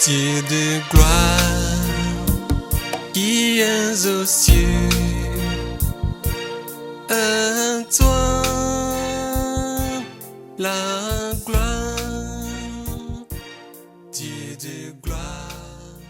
Dieu de gloire, qui es aux cieux, à toi la gloire, Dieu de gloire.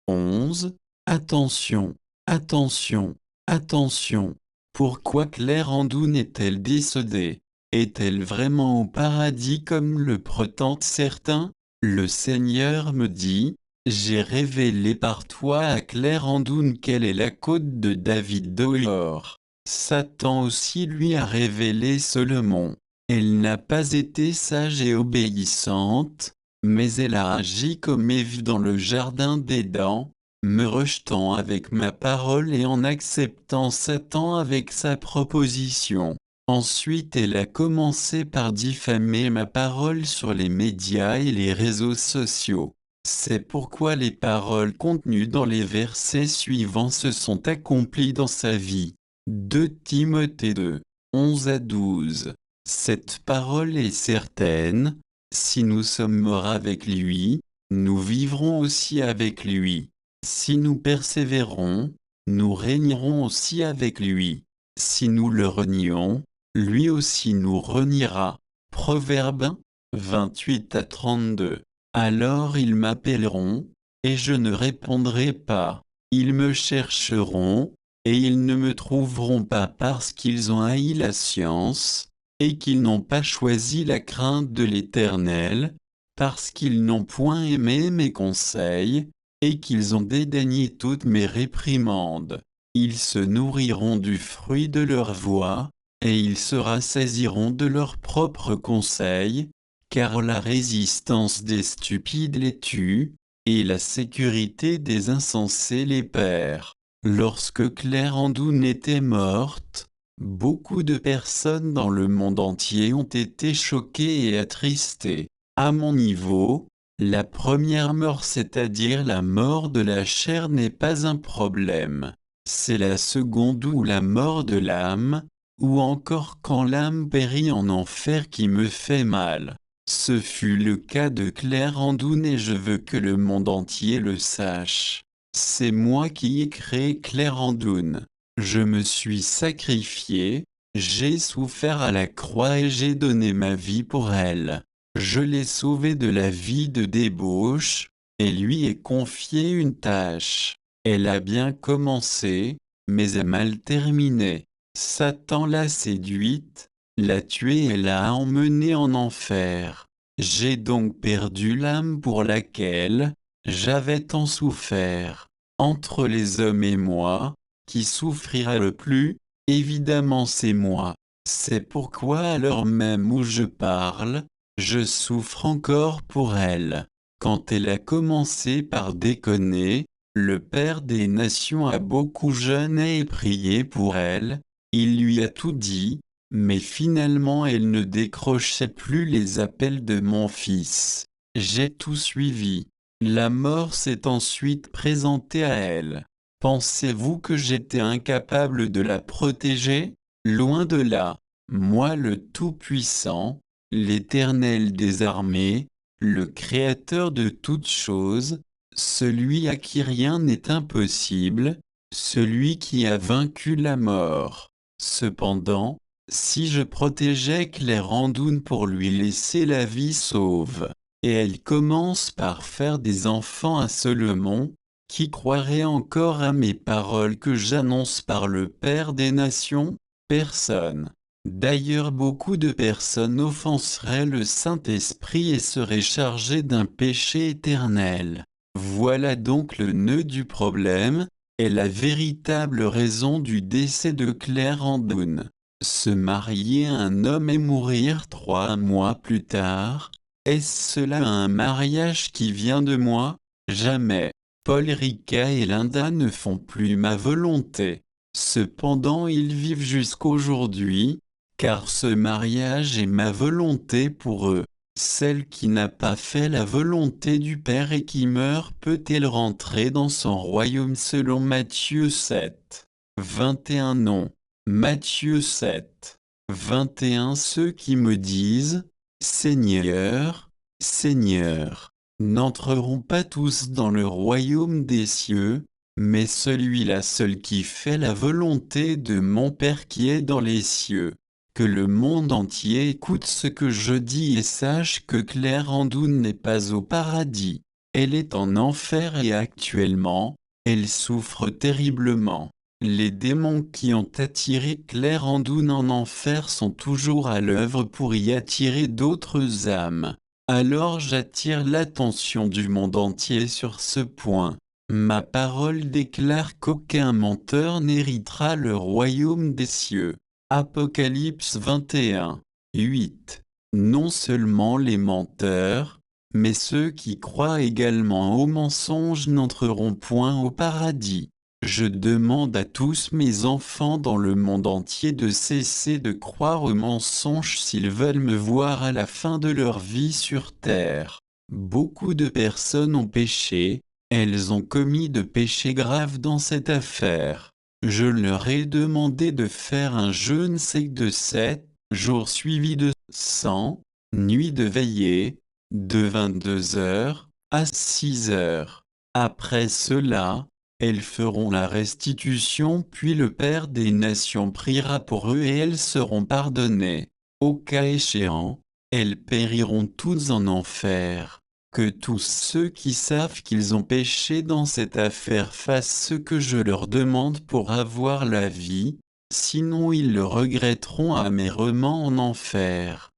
11. Attention, attention, attention. Pourquoi Claire Andoun est-elle décédée? Est-elle vraiment au paradis comme le prétendent certains? Le Seigneur me dit, j'ai révélé par toi à Claire Andoun quelle est la côte de David d'Or. Satan aussi lui a révélé Solomon. Elle n'a pas été sage et obéissante, mais elle a agi comme Ève dans le jardin d'Éden, me rejetant avec ma parole et en acceptant Satan avec sa proposition. Ensuite elle a commencé par diffamer ma parole sur les médias et les réseaux sociaux. C'est pourquoi les paroles contenues dans les versets suivants se sont accomplies dans sa vie. 2 Timothée 2, 11 à 12. Cette parole est certaine, si nous sommes morts avec lui, nous vivrons aussi avec lui. Si nous persévérons, nous régnerons aussi avec lui. Si nous le renions, lui aussi nous reniera. Proverbe 28 à 32. Alors ils m'appelleront, et je ne répondrai pas. Ils me chercheront, et ils ne me trouveront pas parce qu'ils ont haï la science, et qu'ils n'ont pas choisi la crainte de l'Éternel, parce qu'ils n'ont point aimé mes conseils, et qu'ils ont dédaigné toutes mes réprimandes. Ils se nourriront du fruit de leur voix, et ils se rassasiront de leurs propres conseils, car la résistance des stupides les tue, et la sécurité des insensés les perd. Lorsque Claire Andoun était morte, beaucoup de personnes dans le monde entier ont été choquées et attristées. À mon niveau, la première mort, c'est-à-dire la mort de la chair, n'est pas un problème. C'est la seconde ou la mort de l'âme, ou encore quand l'âme périt en enfer qui me fait mal. Ce fut le cas de Claire Andoun et je veux que le monde entier le sache. C'est moi qui ai créé Claire Andoun. Je me suis sacrifié, j'ai souffert à la croix et j'ai donné ma vie pour elle. Je l'ai sauvée de la vie de débauche, et lui ai confié une tâche. Elle a bien commencé, mais a mal terminé. Satan l'a séduite, l'a tuée et l'a emmenée en enfer. J'ai donc perdu l'âme pour laquelle j'avais tant souffert. Entre les hommes et moi, qui souffrira le plus? Évidemment c'est moi. C'est pourquoi à l'heure même où je parle, je souffre encore pour elle. Quand elle a commencé par déconner, le Père des Nations a beaucoup jeûné et prié pour elle. Il lui a tout dit, mais finalement elle ne décrochait plus les appels de mon fils. J'ai tout suivi. La mort s'est ensuite présentée à elle. Pensez-vous que j'étais incapable de la protéger? Loin de là. Moi le Tout-Puissant, l'Éternel des armées, le Créateur de toutes choses, celui à qui rien n'est impossible, celui qui a vaincu la mort. Cependant, si je protégeais Claire Andoun pour lui laisser la vie sauve, et elle commence par faire des enfants à Solomon, qui croirait encore à mes paroles que j'annonce par le Père des Nations? Personne. D'ailleurs beaucoup de personnes offenseraient le Saint-Esprit et seraient chargées d'un péché éternel. Voilà donc le nœud du problème, et la véritable raison du décès de Claire Andoun. Se marier à un homme et mourir 3 mois plus tard, est-ce cela un mariage qui vient de moi? Jamais. Paul Ricard et Linda ne font plus ma volonté. Cependant ils vivent jusqu'aujourd'hui, car ce mariage est ma volonté pour eux. Celle qui n'a pas fait la volonté du Père et qui meurt peut-elle rentrer dans son royaume selon Matthieu 7, 21? Non. Matthieu 7, 21. Ceux qui me disent, Seigneur, Seigneur, n'entreront pas tous dans le royaume des cieux, mais celui-là seul qui fait la volonté de mon Père qui est dans les cieux. Que le monde entier écoute ce que je dis et sache que Claire Andoun n'est pas au paradis. Elle est en enfer et actuellement, elle souffre terriblement. Les démons qui ont attiré Claire Andoun en enfer sont toujours à l'œuvre pour y attirer d'autres âmes. Alors j'attire l'attention du monde entier sur ce point. Ma parole déclare qu'aucun menteur n'héritera le royaume des cieux. Apocalypse 21, 8. Non seulement les menteurs, mais ceux qui croient également aux mensonges n'entreront point au paradis. Je demande à tous mes enfants dans le monde entier de cesser de croire aux mensonges s'ils veulent me voir à la fin de leur vie sur terre. Beaucoup de personnes ont péché, elles ont commis de péchés graves dans cette affaire. Je leur ai demandé de faire un jeûne sec de 7 jours suivis de 100 nuits de veillée, de 22 heures à 6 heures. Après cela, elles feront la restitution puis le Père des Nations priera pour eux et elles seront pardonnées. Au cas échéant, elles périront toutes en enfer. Que tous ceux qui savent qu'ils ont péché dans cette affaire fassent ce que je leur demande pour avoir la vie, sinon ils le regretteront amèrement en enfer.